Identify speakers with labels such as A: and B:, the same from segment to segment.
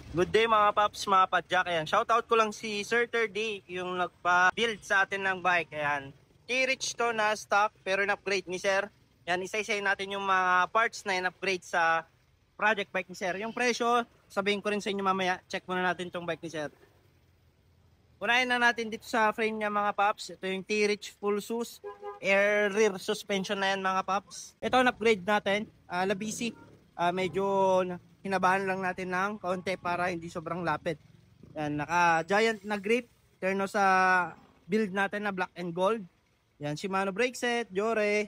A: Good day mga paps, mga padjak. Ayan, shoutout ko lang si Sir 30, yung nagpa-build sa atin ng bike. Ayan, T-Rich to na stock pero in-upgrade ni Sir. Ayan, isa-isayin natin yung mga parts na in-upgrade sa project bike ni Sir. Yung presyo, sabihin ko rin sa inyo mamaya. Check muna natin tong bike ni Sir. Unahin na natin dito sa frame niya mga paps. Ito yung T-Rich full sus. Air rear suspension na yan mga paps. Ito na-upgrade natin. Labisi. Medyo hinabahan lang natin ng kaunti para hindi sobrang lapit. Yan, naka-giant na grip. Terno sa build natin na black and gold. Yan, Shimano brake set, Jore.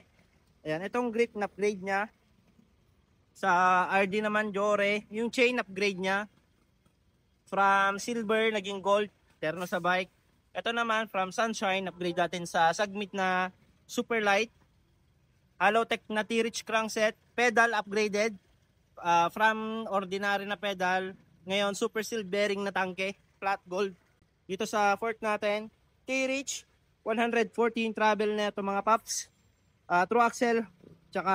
A: Ayan, itong grip na-upgrade niya. Sa RD naman, Jore. Yung chain upgrade niya. From silver, naging gold. Terno sa bike. Ito naman, from Sunshine, upgrade natin sa Sagmit na super light. Halotech na T-Rich crankset. Pedal upgraded. From ordinary na pedal, ngayon super seal bearing na tangke, flat gold. Dito sa fork natin, T-Rich 114 travel na ito mga paps. True axle, tsaka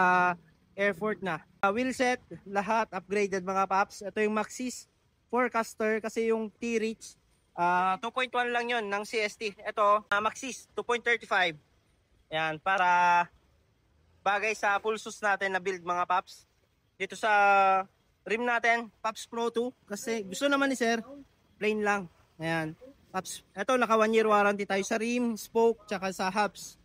A: air fork na. Wheel set, lahat upgraded mga paps. Ito yung Maxxis Forecaster kasi yung T-Rich 2.1 lang yon ng CST. Ito, Maxxis 2.35. Yan, para bagay sa full sus natin na build mga paps. Dito sa rim natin, Paps Pro 2. Kasi gusto naman ni Sir, plain lang. Ayan. Paps, ito naka 1 year warranty tayo sa rim, spoke, tsaka sa hubs.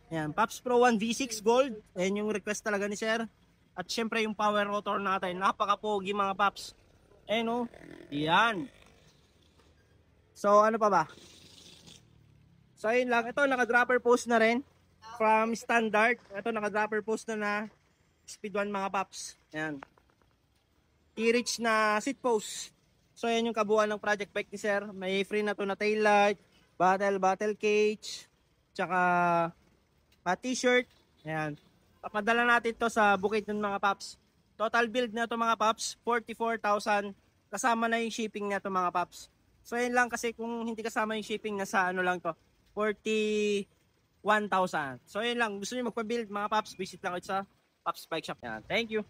A: Ayan. Paps Pro 1 V6 Gold. Ayan yung request talaga ni Sir. At syempre yung power rotor natin. Napaka-pogi mga Paps. Ayan o. Ayan. So ano pa ba? So ayun lang. Ito naka-dropper post na rin. From standard. Ito naka-dropper post na Speed 1 mga paps. Ayan. T-Rich na seat post. So ayan yung kabuuan ng project bike ni Sir. May free na to na tail light, battle cage, tsaka t-shirt. Ayan. Papadala natin to sa Bukidnon mga paps. Total build na to mga paps, 44,000. Kasama na yung shipping na to mga paps. So ayan lang kasi kung hindi kasama yung shipping, nasa ano lang to, 41,000. So ayan lang. Gusto niyo magpa-build mga paps, visit lang kayo sa Paps Bike Shop. Yan. Thank you.